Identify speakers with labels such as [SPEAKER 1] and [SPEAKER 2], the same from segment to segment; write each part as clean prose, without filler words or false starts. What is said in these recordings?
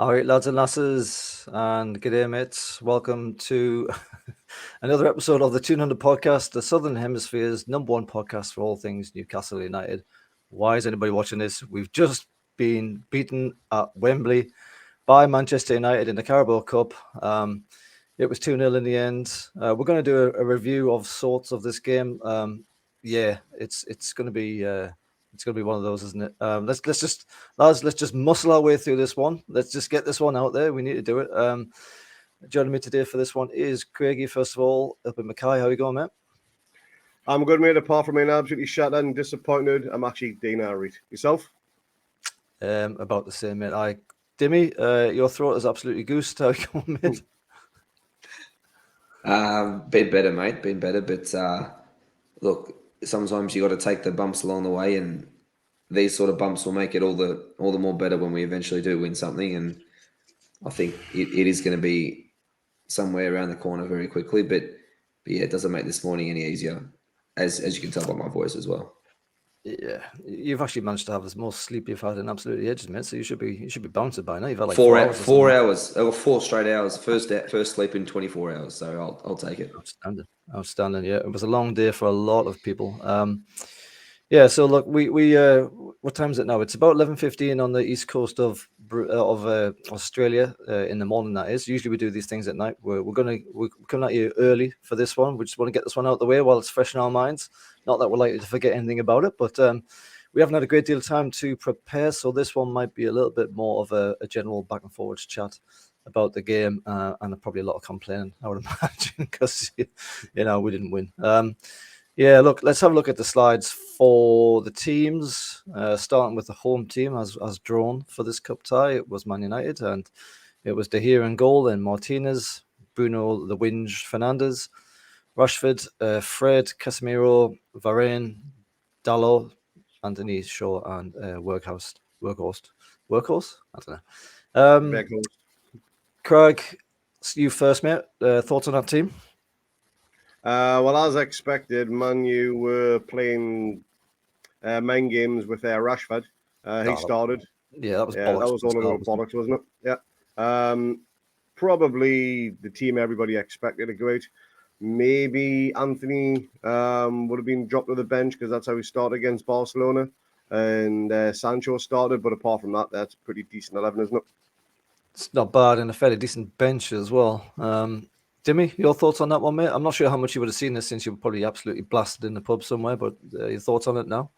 [SPEAKER 1] All right, lads and lasses, and g'day, mates. Welcome to another episode of the Toon podcast, the Southern Hemisphere's #1 podcast for all things Newcastle United. Why is anybody watching this? We've just been beaten at Wembley by Manchester United in the Carabao Cup. It was 2-0 in the end. We're going to do a review of sorts of this game. It's going to be one of those, isn't it? Let's just muscle our way through this one. Let's just get this one out there. We need to do it. Joining me today for this one is Craigie. First of all, up in Mackay. How are you going, mate?
[SPEAKER 2] I'm good, mate. Apart from being absolutely shattered and disappointed, I'm actually Dean Reed. Yourself?
[SPEAKER 1] About the same, mate. Dimi, your throat is absolutely goosed. How are you going, mate?
[SPEAKER 3] Been better, mate. Been better, but look, sometimes you got to take the bumps along the way, and these sort of bumps will make it all the more better when we eventually do win something. And I think it is going to be somewhere around the corner very quickly. But yeah, it doesn't make this morning any easier, as you can tell by my voice as well.
[SPEAKER 1] Yeah, you've actually managed to have the most sleep you've had in absolutely ages, mate. So you should be bouncing by now. You've had like
[SPEAKER 3] 4 hours. 4 hours. Or 4 straight hours. First sleep in 24 hours. So I'll take it.
[SPEAKER 1] Outstanding. Yeah, it was a long day for a lot of people. Yeah. So look, we what time is it now? It's about 11:15 on the east coast of Australia in the morning. That is. Usually we do these things at night. We're coming at you early for this one. We just want to get this one out of the way while it's fresh in our minds. Not that we're likely to forget anything about it, but we haven't had a great deal of time to prepare, so this one might be a little bit more of a general back and forwards chat about the game and probably a lot of complaining, I would imagine, because we didn't win. Yeah, look, let's have a look at the slides for the teams, starting with the home team as drawn for this cup tie. It was Man United, and it was De Gea in goal, then Martinez, Bruno, the Winge, Fernandes, Rashford, Fred, Casemiro, Varane, Dalot, Anthony Shaw, and Workhorse. I don't know. Craig, you first, mate. Thoughts on that team?
[SPEAKER 2] Well, as expected, Man U were playing main games with Rashford. He started.
[SPEAKER 1] Yeah, that was
[SPEAKER 2] that was all over bollocks, wasn't it? Yeah. Probably the team everybody expected to go out. Maybe Anthony would have been dropped to the bench because that's how he started against Barcelona. And Sancho started, but apart from that, that's pretty decent 11, isn't it?
[SPEAKER 1] It's not bad, and a fairly decent bench as well. Dimi, your thoughts on that one, mate? I'm not sure how much you would have seen this since you were probably absolutely blasted in the pub somewhere, but your thoughts on it now?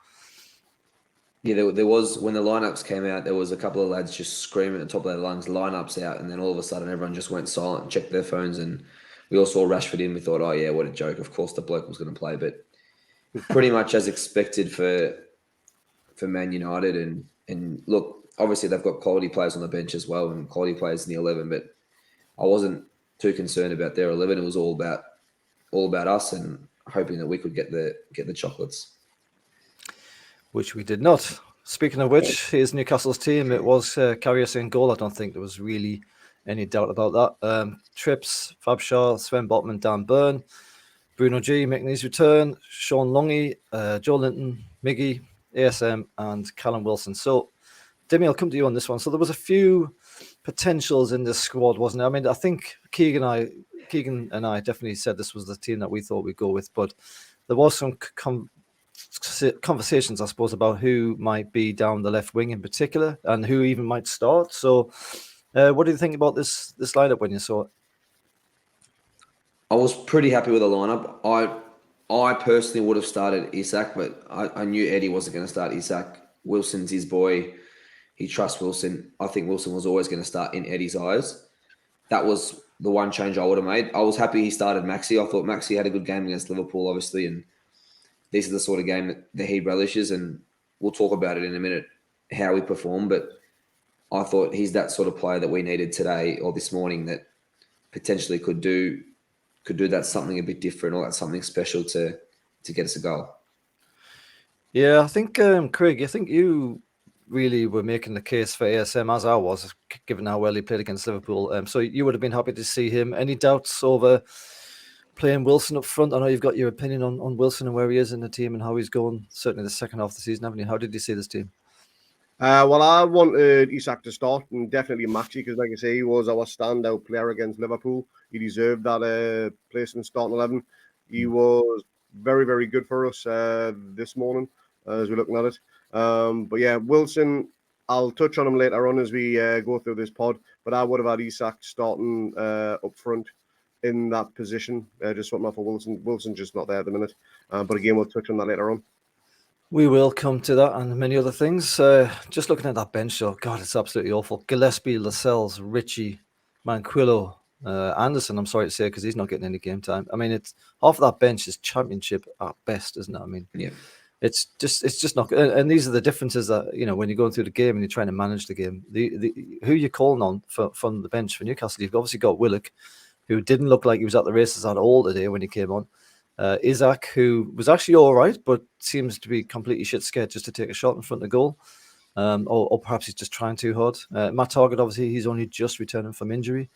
[SPEAKER 3] Yeah, there was, when the lineups came out, there was a couple of lads just screaming at the top of their lungs, lineups out, and then all of a sudden everyone just went silent and checked their phones, and we all saw Rashford in. We thought, oh yeah, what a joke. Of course the bloke was going to play, but pretty much as expected for Man United. And look, obviously they've got quality players on the bench as well and quality players in the 11, but I wasn't too concerned about their 11. It was all about us and hoping that we could get the chocolates. Which
[SPEAKER 1] we did not. Speaking of which, here's Newcastle's team. It was Karius in goal. I don't think there was really any doubt about that. Trips, Fab Shaw, Sven Botman, Dan Burn, Bruno G making his return, Sean Longy, Joe Linton, Miggy, ASM, and Callum Wilson. So, Demi, I'll come to you on this one. So there was a few potentials in this squad, wasn't it? I mean, I think Keegan and I definitely said this was the team that we thought we'd go with, but there was some conversations, I suppose, about who might be down the left wing in particular and who even might start. So what do you think about this lineup when you saw it?
[SPEAKER 3] I was pretty happy with the lineup. I personally would have started Isak, but I knew Eddie wasn't going to start Isak. Wilson's his boy. He trusts Wilson. I think Wilson was always going to start in Eddie's eyes. That was the one change I would have made. I was happy he started Maxi. I thought Maxi had a good game against Liverpool, obviously, and this is the sort of game that he relishes, and we'll talk about it in a minute, how he performed, but I thought he's that sort of player that we needed today or this morning that potentially could do that something a bit different or that something special to get us a goal.
[SPEAKER 1] Yeah, I think, Craig, I think you really were making the case for ASM, as I was, given how well he played against Liverpool. So you would have been happy to see him. Any doubts over playing Wilson up front? I know you've got your opinion on Wilson and where he is in the team and how he's going, certainly the second half of the season, haven't you? How did you see this team?
[SPEAKER 2] Well, I wanted Isak to start, and definitely Maxi, because like I say, he was our standout player against Liverpool. He deserved that place in starting 11. He was very, very good for us this morning as we're looking at it. But yeah, Wilson, I'll touch on him later on as we go through this pod, but I would have had Isak starting up front in that position, just swapping off for Wilson. Wilson's just not there at the minute. But again, we'll touch on that later on.
[SPEAKER 1] We will come to that and many other things. Just looking at that bench, though, God, it's absolutely awful. Gillespie, Lascelles, Ritchie, Manquillo, Anderson, I'm sorry to say, because he's not getting any game time. I mean, it's half of that bench is championship at best, isn't it? I mean,
[SPEAKER 3] Yeah.
[SPEAKER 1] it's just not good. And these are the differences that, when you're going through the game and you're trying to manage the game. Who you're calling on from the bench for Newcastle, you've obviously got Willock, who didn't look like he was at the races at all today when he came on. Isak, who was actually all right, but seems to be completely shit scared just to take a shot in front of the goal. Or perhaps he's just trying too hard. Matt Targett, obviously, he's only just returning from injury.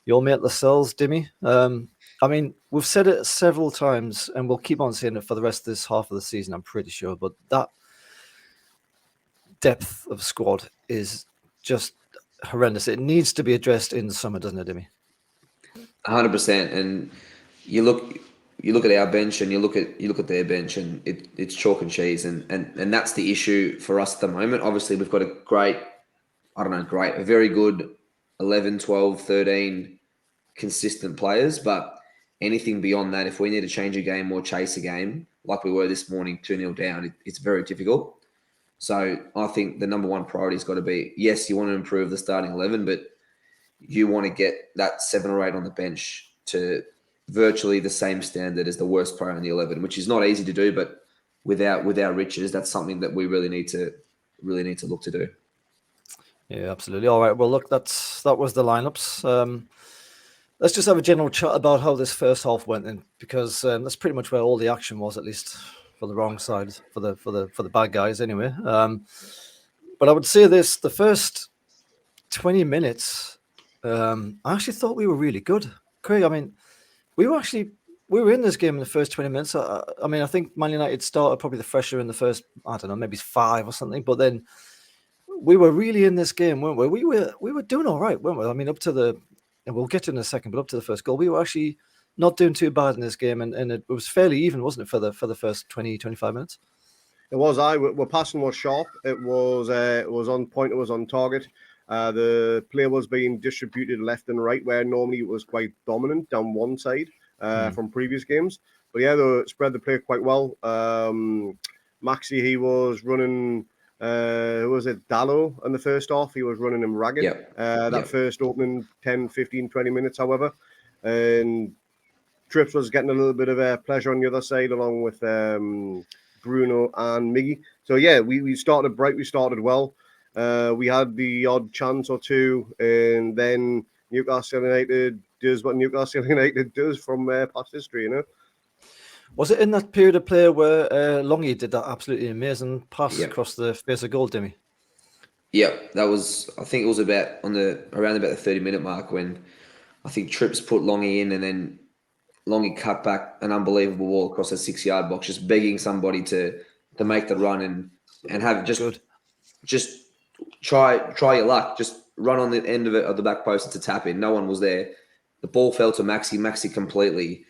[SPEAKER 1] Your mate Lascelles, Dimi. I mean, we've said it several times, and we'll keep on saying it for the rest of this half of the season, I'm pretty sure. But that depth of squad is just horrendous. It needs to be addressed in the summer, doesn't it, Dimi?
[SPEAKER 3] 100%. And you look at our bench and you look at their bench, and it's chalk and cheese, and that's the issue for us at the moment. Obviously, we've got a very good 11, 12, 13 consistent players, but anything beyond that, if we need to change a game or chase a game like we were this morning 2-0 down, it's very difficult. So I think the number one priority has got to be, yes, you want to improve the starting 11, but you want to get that 7 or 8 on the bench to virtually the same standard as the worst player in the 11, which is not easy to do, but without riches, that's something that we really need to look to do.
[SPEAKER 1] Yeah, absolutely. All right. Well, look, that was the lineups. Let's just have a general chat about how this first half went in, because that's pretty much where all the action was, at least for the wrong side, for the bad guys, anyway. But I would say this: the first 20 minutes, I actually thought we were really good, Craig. I mean, we were in this game in the first 20 minutes. I mean, I think Man United started probably the fresher in the first, I don't know, maybe 5 or something, but then we were really in this game, weren't we? We were doing all right, weren't we? I mean, and we'll get to it in a second, but up to the first goal, we were actually not doing too bad in this game, and it was fairly even, wasn't it, for the first 20, 25 minutes?
[SPEAKER 2] It was. We're passing was sharp. It was on point. It was on target. The play was being distributed left and right, where normally it was quite dominant down one side from previous games. But yeah, they spread the play quite well. Maxi, he was running. Who was it? Dallo in the first half. He was running him ragged. That first opening 10, 15, 20 minutes, however. And Trips was getting a little bit of pleasure on the other side, along with Bruno and Miggy. So yeah, we started bright. We started well. We had the odd chance or two, and then Newcastle United does what Newcastle United does from past history,
[SPEAKER 1] Was it in that period of play where Longy did that absolutely amazing pass across the face of goal, Demi?
[SPEAKER 3] Yeah, that was. I think it was around about the 30-minute mark when I think Trips put Longy in, and then Longy cut back an unbelievable ball across the 6-yard box, just begging somebody to make the run and have just try your luck. Just run on the end of the back post to tap in. No one was there. The ball fell to Maxi. Maxi completely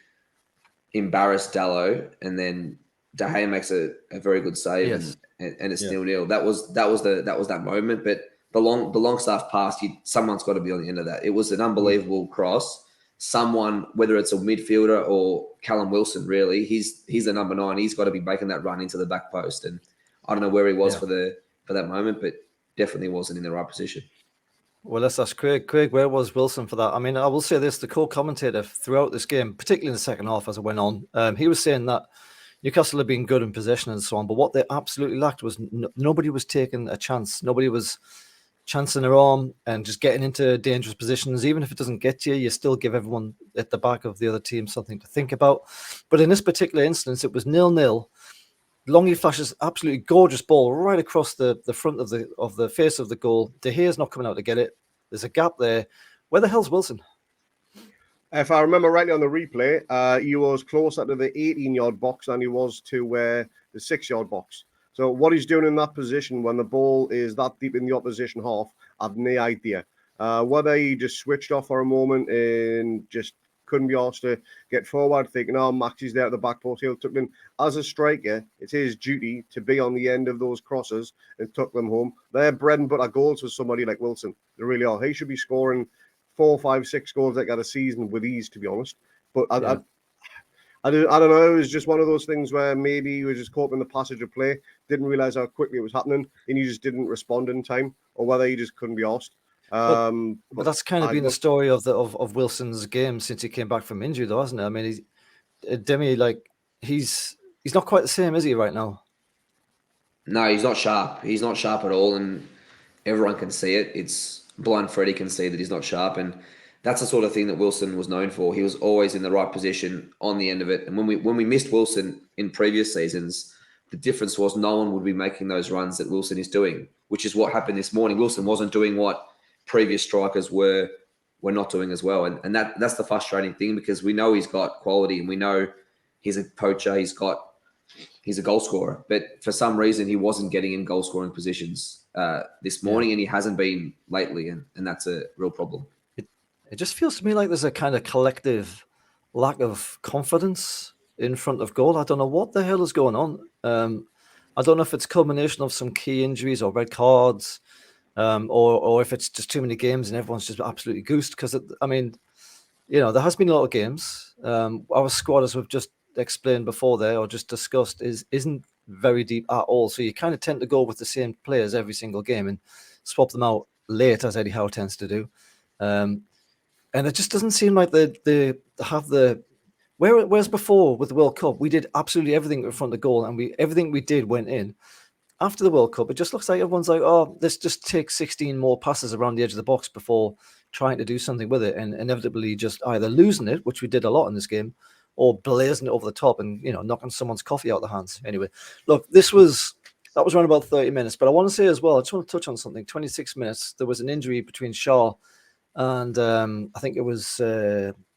[SPEAKER 3] embarrassed Dallo, and then De Gea makes a very good save, and it's 0-0. That was that moment. But the long staff pass, someone's got to be on the end of that. It was an unbelievable cross. Someone, whether it's a midfielder or Callum Wilson, really, he's the number 9. He's got to be making that run into the back post. And I don't know where he was for that moment, but definitely wasn't in the right position.
[SPEAKER 1] Well, let's ask Craig. Craig, where was Wilson for that? I mean, I will say this: the co-commentator throughout this game, particularly in the second half as it went on, he was saying that Newcastle had been good in possession and so on, but what they absolutely lacked was nobody was taking a chance. Nobody was chancing their arm and just getting into dangerous positions. Even if it doesn't get you still give everyone at the back of the other team something to think about. But in this particular instance, it was 0-0. Longy flashes absolutely gorgeous ball right across the front of the face of the goal. De Gea's not coming out to get it. There's a gap there. Where the hell's Wilson?
[SPEAKER 2] If I remember rightly on the replay, he was closer to the 18-yard box than he was to the 6-yard box. So what he's doing in that position when the ball is that deep in the opposition half, I've no idea. Whether he just switched off for a moment and just couldn't be asked to get forward, thinking, oh, Maxie's there at the back post, he'll tuck them. As a striker, it's his duty to be on the end of those crosses and tuck them home. They're bread and butter goals for somebody like Wilson. They really are. He should be scoring 4, 5, 6 goals like at a season with ease, to be honest. But I don't know. It was just one of those things where maybe he was just caught in the passage of play, didn't realize how quickly it was happening, and he just didn't respond in time, or whether he just couldn't be asked.
[SPEAKER 1] But that's kind of been the story of Wilson's game since he came back from injury, though, hasn't it? I mean, Demi, like he's not quite the same, is he, right now?
[SPEAKER 3] No, he's not sharp. He's not sharp at all, and everyone can see it. It's blind Freddie can see that he's not sharp, and that's the sort of thing that Wilson was known for. He was always in the right position on the end of it. And when we missed Wilson in previous seasons, the difference was no one would be making those runs that Wilson is doing, which is what happened this morning. Wilson wasn't doing what previous strikers were not doing as well. And that's the frustrating thing, because we know he's got quality and we know he's a poacher, he's a goal scorer. But for some reason, he wasn't getting in goal scoring positions this morning, and he hasn't been lately. And that's a real problem.
[SPEAKER 1] It just feels to me like there's a kind of collective lack of confidence in front of goal. I don't know what the hell is going on. I don't know if it's a culmination of some key injuries or red cards, or if it's just too many games and everyone's just absolutely goosed. Because, I mean, there has been a lot of games. Our squad, as we've just explained before there, or just discussed, isn't very deep at all. So you kind of tend to go with the same players every single game and swap them out late, as Eddie Howe tends to do. And it just doesn't seem like they have the... Whereas before with the World Cup, we did absolutely everything in front of the goal, and everything we did went in. After the World Cup, it just looks like everyone's like, oh, let's just take 16 more passes around the edge of the box before trying to do something with it, and inevitably just either losing it, which we did a lot in this game, or blazing it over the top and knocking someone's coffee out of the hands. Anyway, look, that was around about 30 minutes. But I want to say as well, I just want to touch on something. 26 minutes, there was an injury between Shaw and I think it was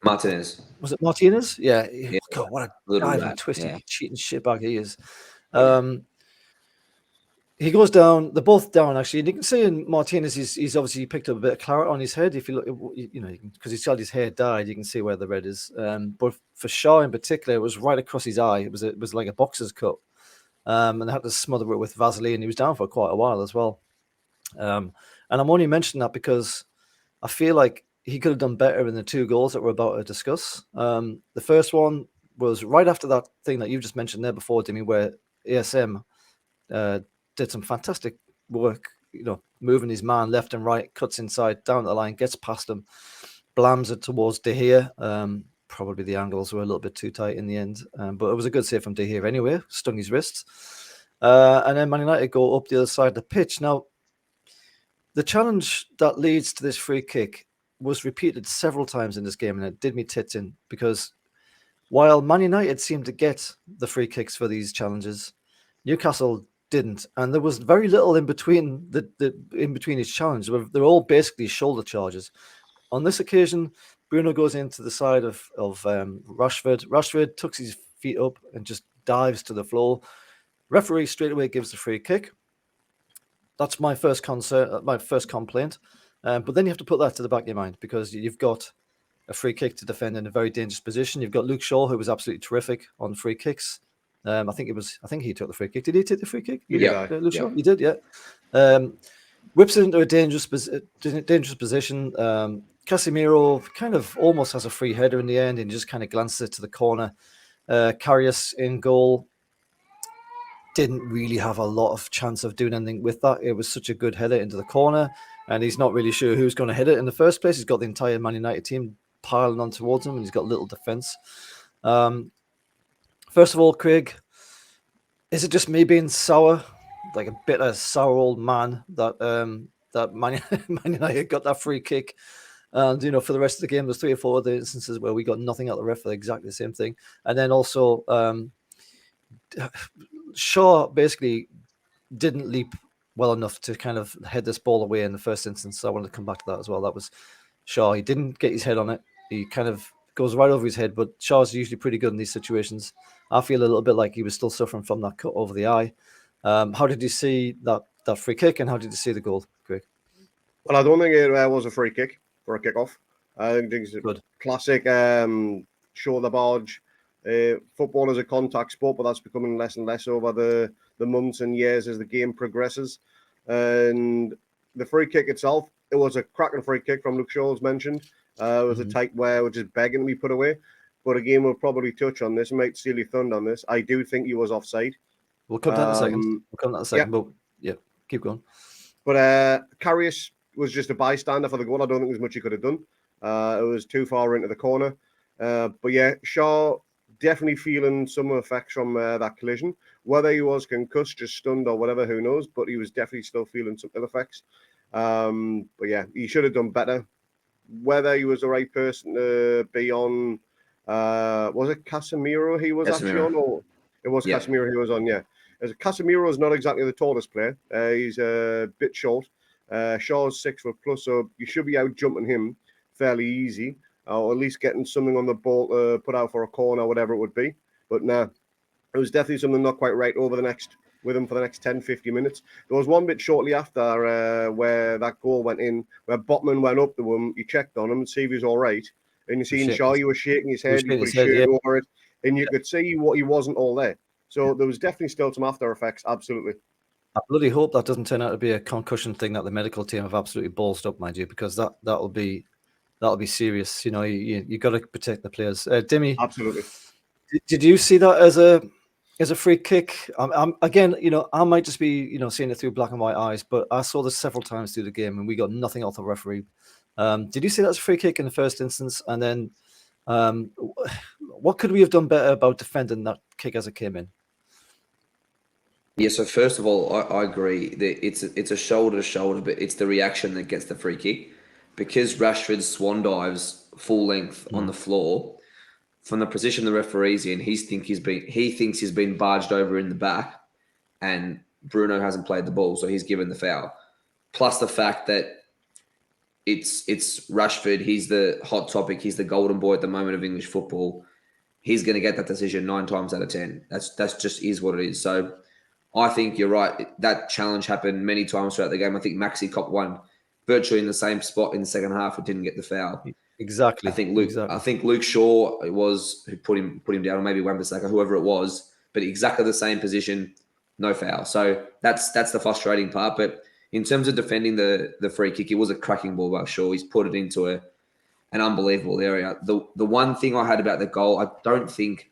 [SPEAKER 3] Martinez.
[SPEAKER 1] Was it Martinez? Yeah.
[SPEAKER 3] God,
[SPEAKER 1] what a diving, twisting, cheating shitbag he is. He goes down. They're both down, actually. And you can see in Martinez, he's obviously picked up a bit of claret on his head. If you look, because he's had his hair dyed, you can see where the red is. But for Shaw in particular, it was right across his eye. It was like a boxer's cut. And they had to smother it with Vaseline. He was down for quite a while as well. And I'm only mentioning that because I feel like he could have done better in the 2 goals that we're about to discuss. The first one was right after that thing that you just mentioned there before, Dimi, where ASM did some fantastic work, moving his man left and right, cuts inside, down the line, gets past him, blams it towards De Gea. Probably the angles were a little bit too tight in the end, but it was a good save from De Gea anyway, stung his wrists. And then Man United go up the other side of the pitch. Now, the challenge that leads to this free kick was repeated several times in this game, and it did me tits in, because while Man United seemed to get the free kicks for these challenges, Newcastle didn't, and there was very little in between in between each challenge. They're all basically shoulder charges. On this occasion, Bruno goes into the side of Rashford. Rashford tucks his feet up and just dives to the floor. Referee straight away gives the free kick. That's my first concern, my first complaint. But then you have to put that to the back of your mind, because you've got a free kick to defend in a very dangerous position. You've got Luke Shaw, who was absolutely terrific on free kicks. I think he took the free kick. Did he take the free kick?
[SPEAKER 3] Yeah,
[SPEAKER 1] Luke Shaw? He did, yeah. Whips it into a dangerous position. Casemiro kind of almost has a free header in the end, and just kind of glances it to the corner. Karius in goal didn't really have a lot of chance of doing anything with that. It was such a good header into the corner, and he's not really sure who's going to hit it in the first place. He's got the entire Man United team piling on towards him, and he's got little defence. First of all, Craig, is it just me being sour, like a bitter, sour old man, that Man United got that free kick? And, for the rest of the game, there's 3 or 4 other instances where we got nothing out of the ref for exactly the same thing. And then also, Shaw basically didn't leap well enough to kind of head this ball away in the first instance. So I wanted to come back to that as well. That was Shaw. He didn't get his head on it. He kind of goes right over his head, but Shaw's usually pretty good in these situations. I feel a little bit like he was still suffering from that cut over the eye. How did you see that free kick, and how did you see the goal, Craig?
[SPEAKER 2] Well, I don't think it was a free kick for a kick-off. I think it's a
[SPEAKER 1] Good.
[SPEAKER 2] classic shoulder barge. Football is a contact sport, but that's becoming less and less over the months and years as the game progresses. And the free kick itself, it was a cracking free kick from Luke Shaw, as mentioned. It was a tight wear, which is begging to be put away. But again, we'll probably touch on this. Might steal your thunder on this. I do think he was offside.
[SPEAKER 1] We'll come to that in a second. We'll come to that in a second. But yeah, keep going.
[SPEAKER 2] But Karius was just a bystander for the goal. I don't think there's much he could have done. It was too far into the corner. But yeah, Shaw definitely feeling some effects from that collision. Whether he was concussed, just stunned or whatever, who knows? But he was definitely still feeling some ill effects. But yeah, he should have done better. Whether he was the right person to be on, was it Casemiro he was actually on? Or it was Casemiro he was on, yeah. As Casemiro is not exactly the tallest player. He's a bit short. Shaw's 6 foot plus, so you should be out jumping him fairly easy, or at least getting something on the ball to put out for a corner, whatever it would be. But nah, it was definitely something not quite right with him for the next 10, 50 minutes. There was one bit shortly after where that goal went in, where Botman went up to him, he checked on him to see if he was all right. And you seen Shaw, he was shaking his head, he put his shirt over it, and you could see what he wasn't all there. So there was definitely still some after effects, absolutely.
[SPEAKER 1] I bloody hope that doesn't turn out to be a concussion thing that the medical team have absolutely ballsed up, mind you, because that'll be serious. You know, you got to protect the players. Dimi,
[SPEAKER 2] absolutely.
[SPEAKER 1] Did you see that as a free kick? Again, you know, I might just be seeing it through black and white eyes, but I saw this several times through the game, and we got nothing off the referee. Did you see that as a free kick in the first instance? And then, what could we have done better about defending that kick as it came in?
[SPEAKER 3] Yeah, so first of all, I agree that it's a shoulder to shoulder, but it's the reaction that gets the free kick. Because Rashford swan dives full length on the floor, from the position the referee's in, he thinks he's been barged over in the back, and Bruno hasn't played the ball, so he's given the foul. Plus the fact that it's Rashford, he's the hot topic, he's the golden boy at the moment of English football. He's going to get that decision 9 times out of 10. That's just is what it is. So I think you're right. That challenge happened many times throughout the game. I think Maxi copped one virtually in the same spot in the second half and didn't get the foul.
[SPEAKER 1] Exactly.
[SPEAKER 3] I think Luke Shaw it was who put him down, or maybe Wan-Bissaka, whoever it was, but exactly the same position, no foul. So that's the frustrating part. But in terms of defending the free kick, it was a cracking ball by Shaw. He's put it into an unbelievable area. The one thing I had about the goal, I think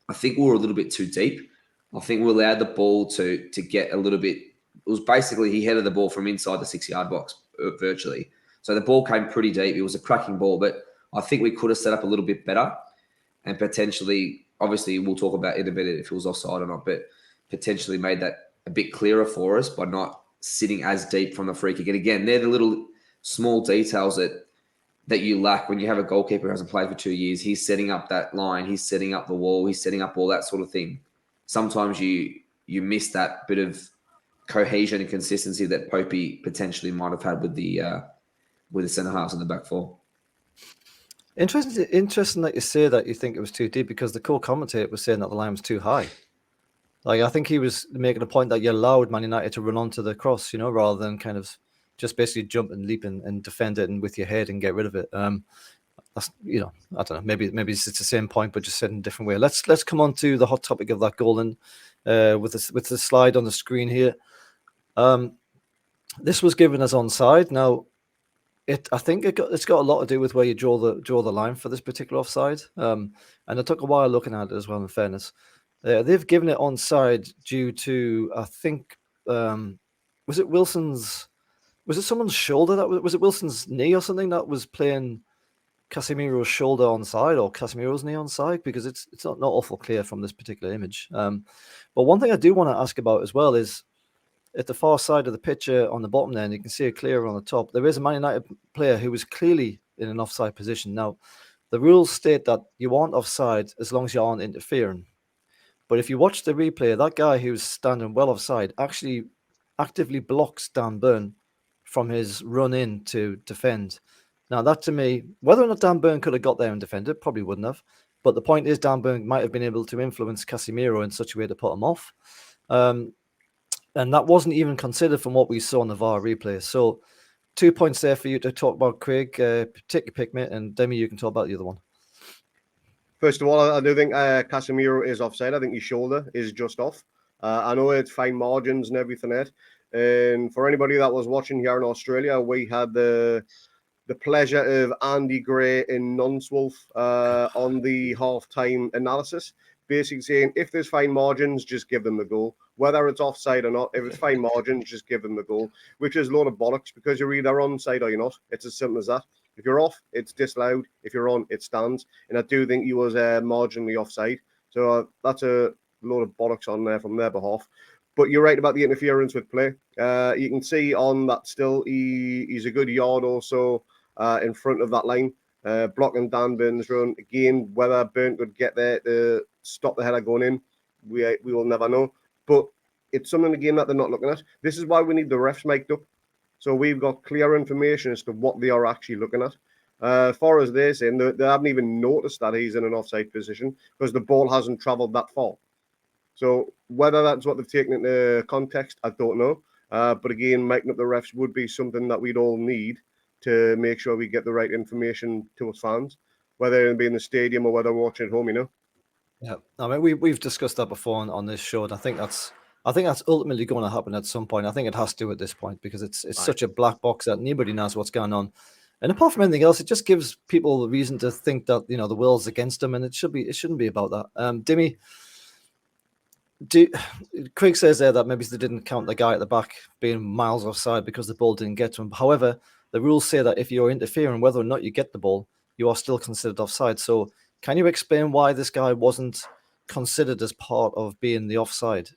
[SPEAKER 3] we were a little bit too deep. I think we allowed the ball to get a little bit. It was basically he headed the ball from inside the 6-yard box virtually. So the ball came pretty deep. It was a cracking ball, but I think we could have set up a little bit better and potentially, obviously, we'll talk about it a bit if it was offside or not, but potentially made that a bit clearer for us by not sitting as deep from the free kick. And again, they're the little small details that you lack when you have a goalkeeper who hasn't played for 2 years. He's setting up that line. He's setting up the wall. He's setting up all that sort of thing. Sometimes you miss that bit of cohesion and consistency that Popey potentially might have had with the centre halves in the back four.
[SPEAKER 1] Interesting that you say that you think it was too deep, because the co-commentator was saying that the line was too high. Like, I think he was making a point that you allowed Man United to run onto the cross, rather than kind of just basically jump and leap and defend it and with your head and get rid of it. That's, I don't know. Maybe it's the same point, but just said in a different way. Let's come on to the hot topic of that goal, and with the slide on the screen here. This was given as onside. Now, I think it's got a lot to do with where you draw the line for this particular offside. And it took a while looking at it as well. In fairness, they've given it onside due to, I think, was it someone's shoulder was it Wilson's knee or something that was playing Casemiro's shoulder onside, or Casemiro's knee onside, because it's not awful clear from this particular image. But one thing I do want to ask about as well is, at the far side of the picture on the bottom there, and you can see it clearer on the top, there is a Man United player who was clearly in an offside position. Now, the rules state that you aren't offside as long as you aren't interfering. But if you watch the replay, that guy who's standing well offside actually actively blocks Dan Burn from his run in to defend. Now, that to me, whether or not Dan Burn could have got there and defended, probably wouldn't have. But the point is, Dan Burn might have been able to influence Casemiro in such a way to put him off. And that wasn't even considered from what we saw on the VAR replay. So 2 points there for you to talk about, Craig. Take your pick, mate, and Demi, you can talk about the other one.
[SPEAKER 2] First of all, I do think Casemiro is offside. I think his shoulder is just off. I know it's fine margins and everything else. And for anybody that was watching here in Australia, we had the pleasure of Andy Gray and Nonswolf on the half-time analysis, basically saying if there's fine margins, just give them the goal. Whether it's offside or not, if it's fine margins, just give them the goal, which is a load of bollocks because you're either onside or you're not. It's as simple as that. If you're off, it's disallowed. If you're on, it stands. And I do think he was marginally offside. So that's a load of bollocks on there from their behalf. But you're right about the interference with play. You can see on that still, he's a good yard or so in front of that line, blocking Dan Burns' run. Again, whether Burn could get there to stop the header going in, we will never know. But it's something, again, that they're not looking at. This is why we need the refs mic'd up. So we've got clear information as to what they are actually looking at. As far as they're saying, they haven't even noticed that he's in an offside position because the ball hasn't travelled that far. So whether that's what they've taken into context, I don't know. But again, micing up the refs would be something that we'd all need to make sure we get the right information to us fans, whether it be in the stadium or whether we're watching at home, you know.
[SPEAKER 1] Yeah, I mean we've discussed that before on this show, and I think that's ultimately going to happen at some point. I think it has to at this point because it's such a black box that nobody knows what's going on. And apart from anything else, it just gives people a reason to think that the world's against them, and it shouldn't be about that. Dimi, Craig says there that maybe they didn't count the guy at the back being miles offside because the ball didn't get to him. However, the rules say that if you're interfering, whether or not you get the ball, you are still considered offside. So can you explain why this guy wasn't considered as part of being the offside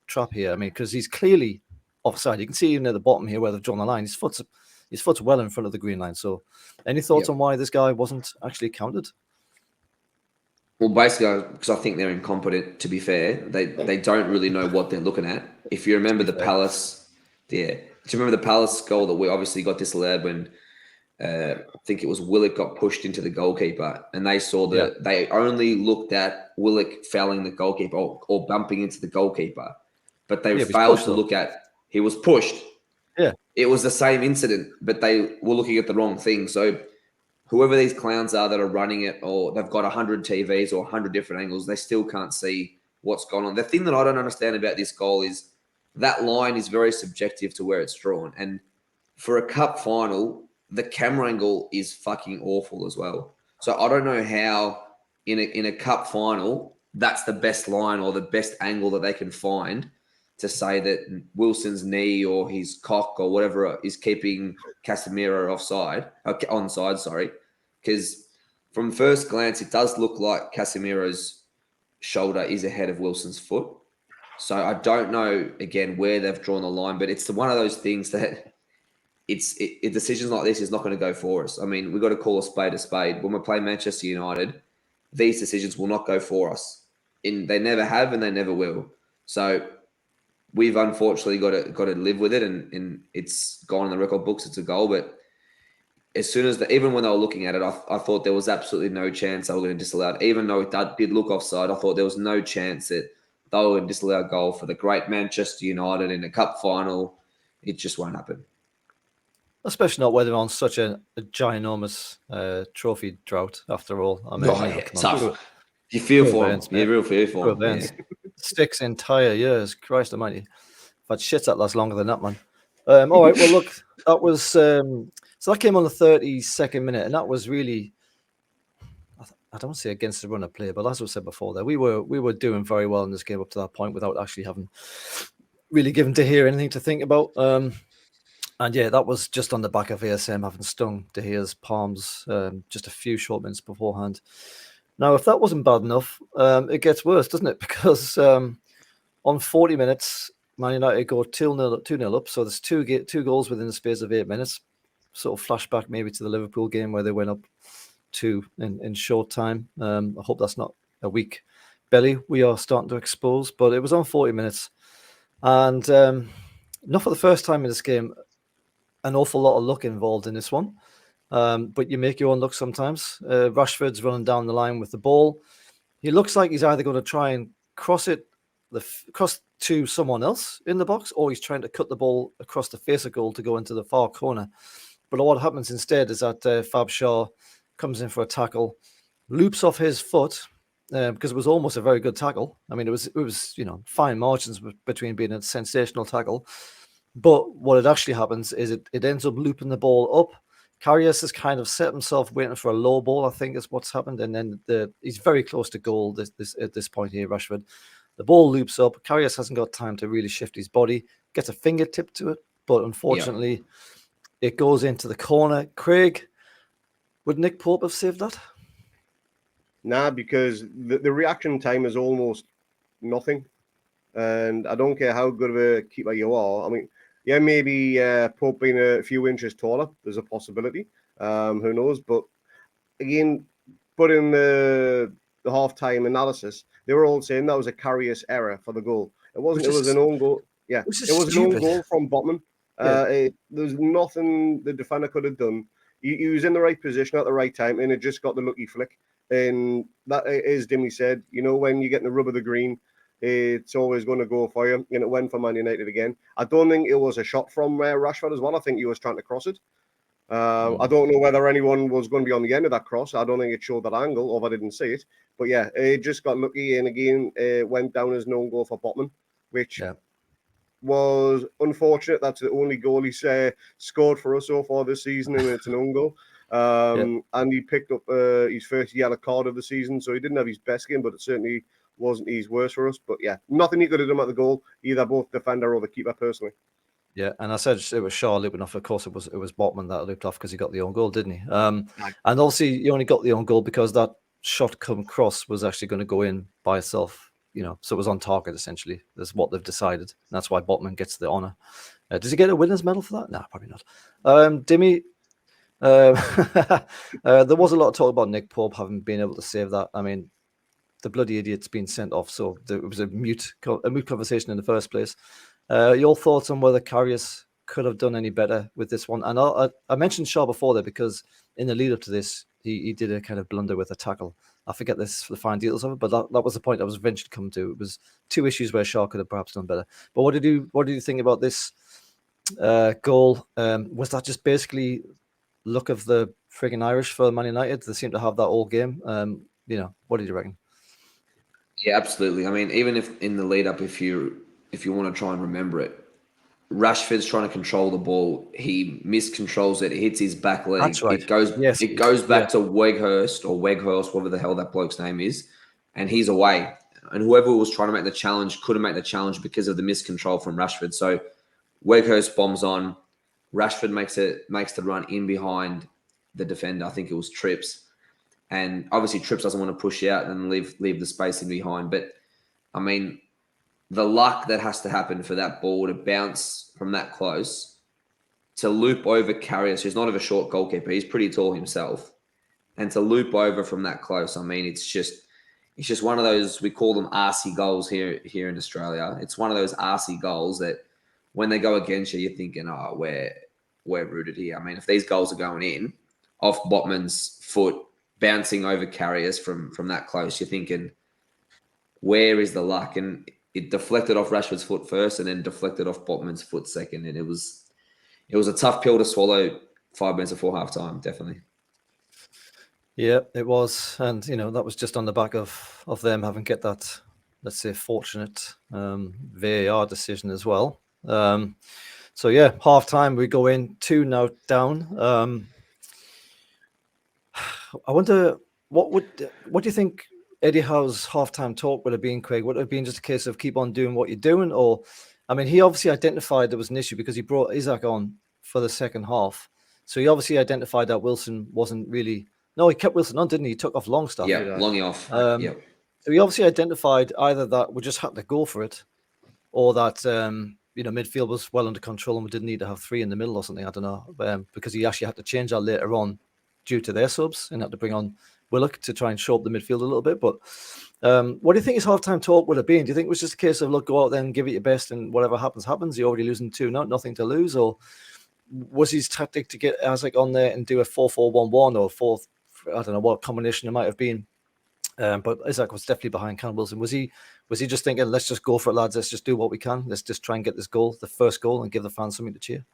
[SPEAKER 1] trap here? I mean, because he's clearly offside. You can see even at the bottom here where they've drawn the line. His foot's well in front of the green line. So any thoughts on why this guy wasn't actually counted?
[SPEAKER 3] Well, basically, because I think they're incompetent, to be fair. They don't really know what they're looking at. If you remember the Palace, do you remember the Palace goal that we obviously got disallowed when I think it was Willock got pushed into the goalkeeper, and they saw that they only looked at Willock fouling the goalkeeper or bumping into the goalkeeper, but they failed to look at he was pushed.
[SPEAKER 1] Yeah,
[SPEAKER 3] it was the same incident, but they were looking at the wrong thing. So whoever these clowns are that are running it, or they've got 100 TVs or 100 different angles, they still can't see what's going on. The thing that I don't understand about this goal is that line is very subjective to where it's drawn. And for a cup final, the camera angle is fucking awful as well. So I don't know how in a cup final, that's the best line or the best angle that they can find to say that Wilson's knee or his cock or whatever is keeping Casemiro onside, sorry. Because from first glance, it does look like Casemiro's shoulder is ahead of Wilson's foot. So I don't know, again, where they've drawn the line, but it's one of those things that decisions like this is not going to go for us. I mean, we've got to call a spade a spade. When we play Manchester United, these decisions will not go for us. They never have and they never will. So we've unfortunately got to live with it, and it's gone in the record books. It's a goal, but as soon as even when they were looking at it, I thought there was absolutely no chance they were going to disallow it. Even though it did look offside, I thought there was no chance that they were going to disallow a goal for the great Manchester United in a cup final. It just won't happen.
[SPEAKER 1] Especially not when they're on such a ginormous trophy drought, after all. I mean,
[SPEAKER 3] tough. You feel for them. You real feel for them. Yeah.
[SPEAKER 1] 6 entire years. Christ almighty. I've had shit that lasts longer than that, man. All right, well, look, that was... so that came on the 32nd minute, and that was really... I don't say against the run of play, but as I said before, there we were doing very well in this game up to that point without actually having really given De Gea anything to think about. And yeah, that was just on the back of ASM having stung De Gea's palms just a few short minutes beforehand. Now, if that wasn't bad enough, it gets worse, doesn't it? Because on 40 minutes, Man United go 2-0 up. So there's two goals within the space of 8 minutes. Sort of flashback maybe to the Liverpool game where they went up 2 in short time. I hope that's not a weak belly we are starting to expose. But it was on 40 minutes. And not for the first time in this game, an awful lot of luck involved in this one. But you make your own luck sometimes. Rashford's running down the line with the ball. He looks like he's either going to try and cross it across to someone else in the box, or he's trying to cut the ball across the face of goal to go into the far corner. But what happens instead is that Fab Shaw comes in for a tackle, loops off his foot, because it was almost a very good tackle. I mean, it was fine margins between being a sensational tackle. But what it actually happens is it ends up looping the ball up. Karius has kind of set himself waiting for a low ball, I think is what's happened. And then he's very close to goal at this point here, Rashford. The ball loops up. Karius hasn't got time to really shift his body, gets a fingertip to it. But unfortunately, it goes into the corner. Craig, would Nick Pope have saved that?
[SPEAKER 2] Nah, because the reaction time is almost nothing. And I don't care how good of a keeper you are. I mean, yeah, maybe Pope being a few inches taller, there's a possibility. Who knows? But again, putting the half-time analysis, they were all saying that was a Karius error for the goal. It wasn't. It was an own goal. Yeah, it was an own goal from Botman. There's nothing the defender could have done. He was in the right position at the right time, and it just got the lucky flick. And that is, Dimi said, when you get in the rub of the green, it's always going to go for you. And it went for Man United again. I don't think it was a shot from Rashford as well. I think he was trying to cross it. I don't know whether anyone was going to be on the end of that cross. I don't think it showed that angle, or if I didn't see it. But yeah, it just got lucky. And again, it went down as an own goal for Botman, which was unfortunate. That's the only goal he's scored for us so far this season, and it's an own goal. And he picked up his first yellow card of the season, so he didn't have his best game, but it certainly wasn't his worst for us. But yeah, nothing he could have done at the goal, either both defender or the keeper personally.
[SPEAKER 1] Yeah, and I said it was Shaw looping off. Of course, it was Botman that looped off because he got the own goal, didn't he? And obviously, you only got the own goal because that shot come cross was actually going to go in by itself. So it was on target essentially. That's what they've decided. And that's why Botman gets the honour. Does he get a winner's medal for that? No, probably not. Dimi, there was a lot of talk about Nick Pope having been able to save that. I mean, the bloody idiot's been sent off, so it was a mute conversation in the first place. Your thoughts on whether Karius could have done any better with this one? And I mentioned Shaw before there because in the lead up to this, he did a kind of blunder with a tackle. I forget the fine details of it, but that was the point I was eventually coming to. It was two issues where Shaw could have perhaps done better. But what did you think about this goal? Was that just basically luck of the frigging Irish for Man United? They seem to have that all game. What did you reckon?
[SPEAKER 3] Yeah, absolutely. I mean, even if in the lead up, if you want to try and remember it, Rashford's trying to control the ball. He miscontrols it. It hits his back leg.
[SPEAKER 1] That's right.
[SPEAKER 3] It goes back to Weghorst, whatever the hell that bloke's name is, and he's away. And whoever was trying to make the challenge couldn't make the challenge because of the miscontrol from Rashford. So Weghorst bombs on. Rashford makes the run in behind the defender. I think it was Trips. And obviously Trips doesn't want to push out and leave the space in behind. But, I mean, the luck that has to happen for that ball to bounce from that close, to loop over Karius, who's not of a short goalkeeper, he's pretty tall himself, and to loop over from that close, I mean, it's just one of those, we call them arsey goals here in Australia. It's one of those arsey goals that when they go against you, you're thinking, oh, we're rooted here. I mean, if these goals are going in off Botman's foot, bouncing over Karius from that close, you're thinking, where is the luck? And it deflected off Rashford's foot first and then deflected off Botman's foot second. And it was a tough pill to swallow 5 minutes before halftime, definitely.
[SPEAKER 1] Yeah, it was. And, that was just on the back of them having get that, let's say, fortunate VAR decision as well. So, yeah, half-time, we go in 2-0 down. I wonder, what do you think Eddie Howe's halftime talk would have been, Craig? Would it have been just a case of keep on doing what you're doing? Or, I mean, he obviously identified there was an issue because he brought Isak on for the second half. So he obviously identified that Wilson wasn't really... No, he kept Wilson on, didn't he? He took off Longstaff.
[SPEAKER 3] Yeah, Longy off.
[SPEAKER 1] So he obviously identified either that we just had to go for it or that, midfield was well under control and we didn't need to have three in the middle or something. I don't know. Because he actually had to change that later on due to their subs and had to bring on Willock to try and show up the midfield a little bit. But what do you think his halftime talk would have been? Do you think it was just a case of, look, go out there and give it your best and whatever happens, happens? You're already losing 2-0, nothing to lose? Or was his tactic to get Isak on there and do a 4-4-1-1 or 4, I don't know what combination it might have been? But Isak was definitely behind Callum Wilson. Was he Was he just thinking, let's just go for it, lads, let's just do what we can, let's just try and get this goal, the first goal, and give the fans something to cheer?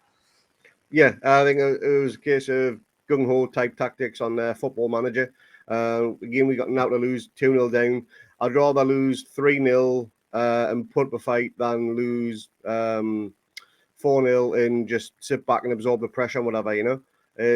[SPEAKER 2] Yeah, I think it was a case of gung-ho type tactics on their Football Manager. Again, we got now to lose 2-0 down. I'd rather lose 3-0 and put up a fight than lose 4-0 and just sit back and absorb the pressure and whatever, you know.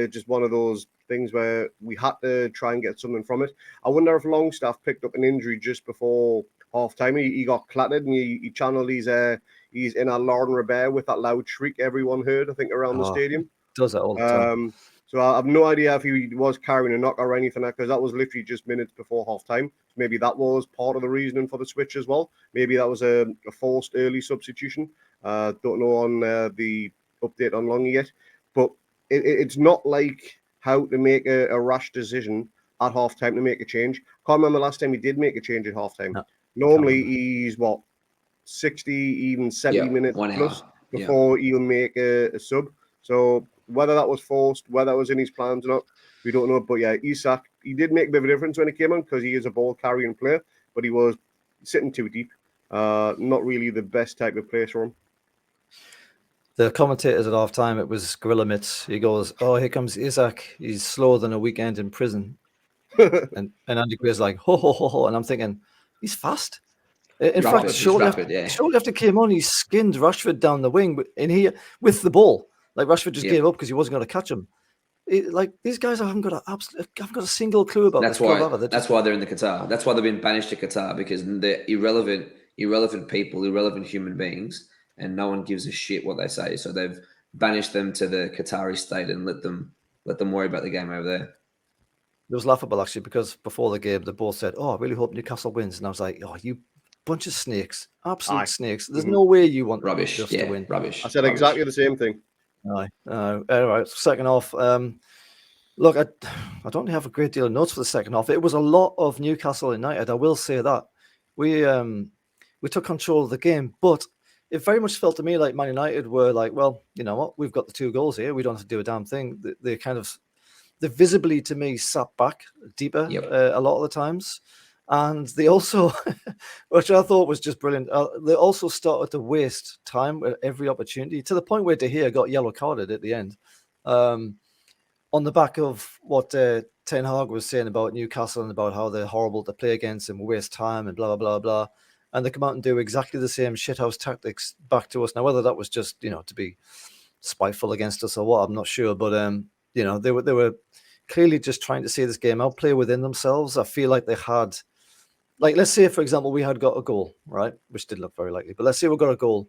[SPEAKER 2] Just one of those things where we had to try and get something from it. I wonder if Longstaff picked up an injury just before half-time. He got clattered and he channeled his inner Lauren Robert with that loud shriek everyone heard, I think, around the stadium.
[SPEAKER 1] Does that all the time.
[SPEAKER 2] So I have no idea if he was carrying a knock or anything, because that was literally just minutes before half-time. Maybe that was part of the reasoning for the switch as well. Maybe that was a forced early substitution. Don't know on the update on Longy yet. But it's not like how to make a rash decision at half-time to make a change. Can't remember the last time he did make a change at half-time. No, normally he's, 60, even 70 minutes plus before he'll make a sub. So whether that was forced, whether that was in his plans or not, we don't know. But yeah, Isak, he did make a bit of a difference when he came on because he is a ball-carrying player, but he was sitting too deep. Not really the best type of place for him.
[SPEAKER 1] The commentators at half-time, it was Gorilla Mitts. He goes, "Oh, here comes Isak. He's slower than a weekend in prison." and Andy Greer's like, "Ho, ho, ho, ho." And I'm thinking, he's fast. In fact, shortly after came on, he skinned Rashford down the wing in here with the ball. Like Rashford just gave up because he wasn't going to catch him. These guys haven't got a single clue about this club.
[SPEAKER 3] That's why they're in the Qatar. That's why they've been banished to Qatar, because they're irrelevant people, irrelevant human beings, and no one gives a shit what they say. So they've banished them to the Qatari state and let them worry about the game over there.
[SPEAKER 1] It was laughable actually, because before the game they both said, "Oh, I really hope Newcastle wins," and I was like, "Oh, you bunch of snakes, absolute snakes! There's no way you want
[SPEAKER 3] rubbish
[SPEAKER 1] just to win."
[SPEAKER 3] Rubbish.
[SPEAKER 2] I said exactly the same thing.
[SPEAKER 1] Anyway, second half. Look, I don't have a great deal of notes for the second half. It was a lot of Newcastle United. I will say that we took control of the game, but it very much felt to me like Man United were like, well, you know what, we've got the 2 goals here. We don't have to do a damn thing. They visibly to me sat back deeper a lot of the times. And they also, which I thought was just brilliant, they also started to waste time at every opportunity, to the point where De Gea got yellow carded at the end. On the back of what Ten Hag was saying about Newcastle and about how they're horrible to play against and waste time and blah, blah, blah, blah. And they come out and do exactly the same shithouse tactics back to us. Now, whether that was just, to be spiteful against us or what, I'm not sure. But, they were clearly just trying to see this game out, play within themselves. I feel like they had... Like, let's say, for example, we had got a goal, right? Which did look very likely. But let's say we got a goal.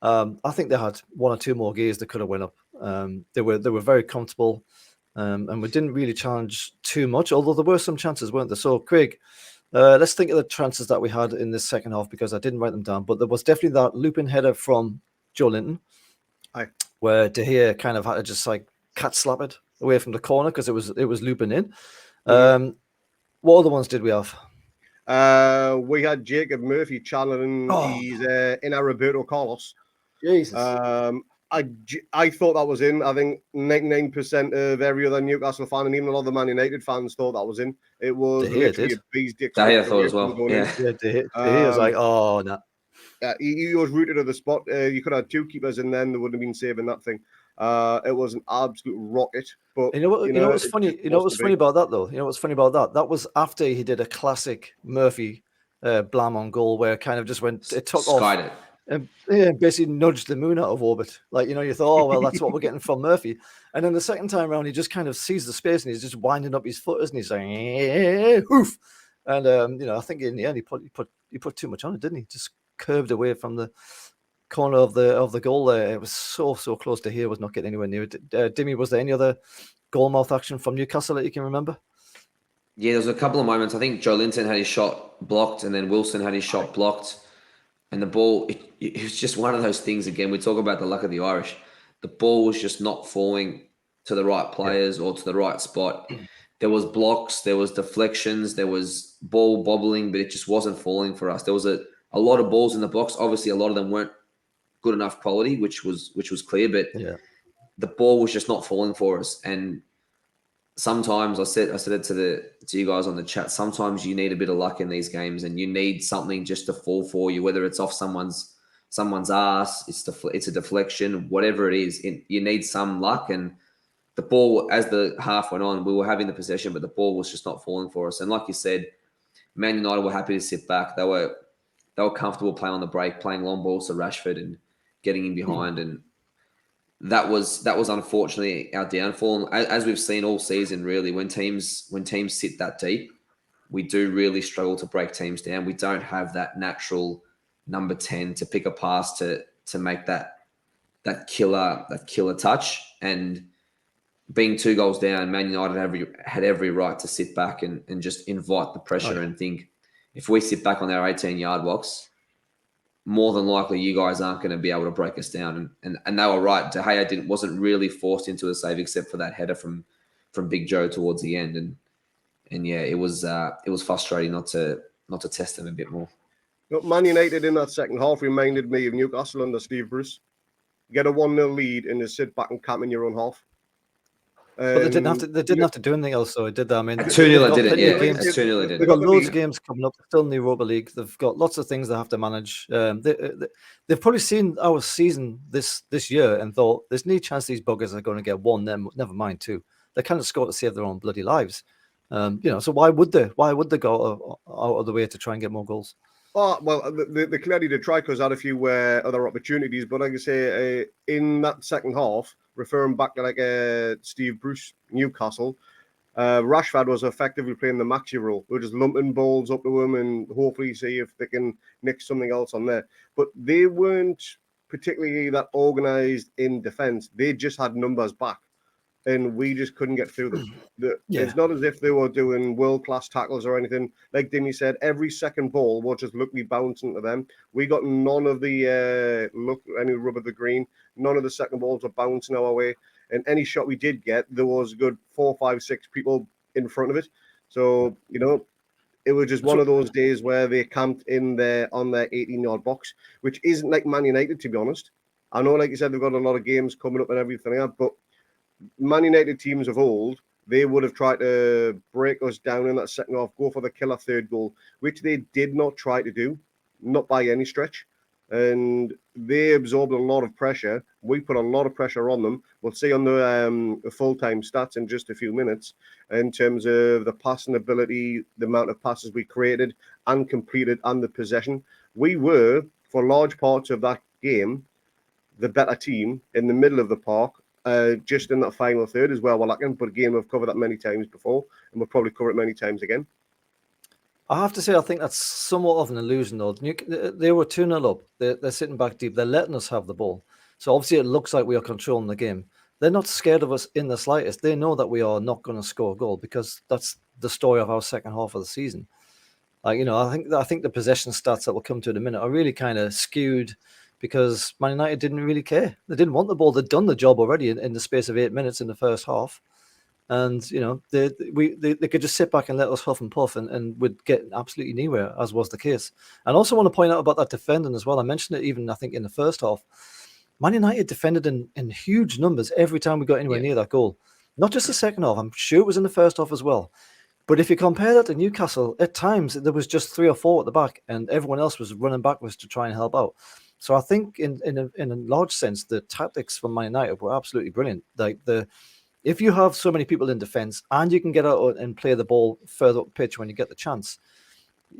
[SPEAKER 1] I think they had 1 or 2 more gears that could have went up. They were very comfortable. And we didn't really challenge too much, although there were some chances, weren't there? So, Craig, let's think of the chances that we had in this second half, because I didn't write them down. But there was definitely that looping header from Joe Linton, where De Gea kind of had to just like cat slap it away from the corner because it was looping in. What other ones did we have?
[SPEAKER 2] We had Jacob Murphy channeling his inner Roberto Carlos.
[SPEAKER 1] Jesus.
[SPEAKER 2] I thought that was in. I think 99% of every other Newcastle fan and even a lot of the Man United fans thought that was in. It was literally a bee's dick.
[SPEAKER 3] De Gea thought as well.
[SPEAKER 1] De Gea was like, oh, no.
[SPEAKER 2] He was rooted to the spot. You could have 2 keepers and then they wouldn't have been saving that thing. It was an absolute rocket. But
[SPEAKER 1] you know what's funny? You know what's funny about that though? You know what's funny about that? That was after he did a classic Murphy blam on goal, where it kind of just went, it took off
[SPEAKER 3] it.
[SPEAKER 1] And basically nudged the moon out of orbit. Like, you thought, oh well, that's what we're getting from Murphy. And then the second time around, he just kind of sees the space and he's just winding up his foot, isn't he? Saying, "Hoof!" And I think in the end he put too much on it, didn't he? Just curved away from the corner of the goal there. It was so close to here, was not getting anywhere near it. Dimi, was there any other goal mouth action from Newcastle that you can remember?
[SPEAKER 3] Yeah, there was a couple of moments. I think Joe Linton had his shot blocked, and then Wilson had his shot blocked, and the ball, it was just one of those things. Again, we talk about the luck of the Irish. The ball was just not falling to the right players or to the right spot. There was blocks, there was deflections, there was ball bobbling, but it just wasn't falling for us. There was a lot of balls in the box. Obviously, a lot of them weren't good enough quality, which was clear, but the ball was just not falling for us. And sometimes I said it to you guys on the chat. Sometimes you need a bit of luck in these games, and you need something just to fall for you, whether it's off someone's ass, it's a deflection, whatever it is. You need some luck. And the ball, as the half went on, we were having the possession, but the ball was just not falling for us. And like you said, Man United were happy to sit back. They were comfortable playing on the break, playing long balls to Rashford and getting in behind. And that was unfortunately our downfall. And as we've seen all season, really, when teams sit that deep, we do really struggle to break teams down. We don't have that natural number 10 to pick a pass to make that killer touch. And being 2 goals down, Man United had every right to sit back and just invite the pressure and think, if we sit back on their 18-yard box, more than likely you guys aren't going to be able to break us down. And they were right. De Gea wasn't really forced into a save except for that header from Big Joe towards the end. And yeah, it was frustrating not to test them a bit more.
[SPEAKER 2] Look, Man United in that second half reminded me of Newcastle under Steve Bruce. Get a 1-0 lead and just sit back and camp in your own half.
[SPEAKER 1] But they didn't have to do anything else, so it did that. I mean,
[SPEAKER 3] 2-0 did it, yeah. 2-0 did
[SPEAKER 1] They've got loads of games coming up, still in the Europa League. They've got lots of things they have to manage. They've probably seen our season this year and thought, there's no chance these buggers are going to get 1, then never mind 2. They kind of score to save their own bloody lives. So why would they? Why would they go out of the way to try and get more goals?
[SPEAKER 2] Oh, well, they clearly did try because had a few other opportunities. But like I say, in that second half, referring back to Steve Bruce, Newcastle, Rashford was effectively playing the Maxi role. We're just lumping balls up to him and hopefully see if they can nick something else on there. But they weren't particularly that organised in defence. They just had numbers back. And we just couldn't get through them. It's not as if they were doing world-class tackles or anything. Like Dimi said, every second ball was just luckily bouncing to them. We got none of the any rub of the green. None of the second balls were bouncing our way. And any shot we did get, there was a good 4, 5, 6 people in front of it. So, it was just one of those days where they camped in there on their 18-yard box, which isn't like Man United, to be honest. I know, like you said, they've got a lot of games coming up and everything else, but Man United teams of old, they would have tried to break us down in that second half, go for the killer third goal, which they did not try to do, not by any stretch. And they absorbed a lot of pressure. We put a lot of pressure on them. We'll see on the full-time stats in just a few minutes in terms of the passing ability, the amount of passes we created and completed, and the possession. We were, for large parts of that game, the better team in the middle of the park. Just in that final third as well, we're lacking. But again, we've covered that many times before, and we'll probably cover it many times again.
[SPEAKER 1] I have to say, I think that's somewhat of an illusion, though. They were 2-0 up. They're sitting back deep. They're letting us have the ball. So obviously, it looks like we are controlling the game. They're not scared of us in the slightest. They know that we are not going to score a goal because that's the story of our second half of the season. I think the possession stats that we'll come to in a minute are really kind of skewed, because Man United didn't really care. They didn't want the ball. They'd done the job already in the space of 8 minutes in the first half. And, they could just sit back and let us huff and puff and would get absolutely nowhere, as was the case. And I also want to point out about that defending as well. I mentioned it even, I think, in the first half. Man United defended in huge numbers every time we got anywhere near that goal. Not just the second half. I'm sure it was in the first half as well. But if you compare that to Newcastle, at times there was just 3 or 4 at the back and everyone else was running backwards to try and help out. So I think in a large sense, the tactics from Man United were absolutely brilliant. If you have so many people in defence and you can get out and play the ball further up pitch when you get the chance,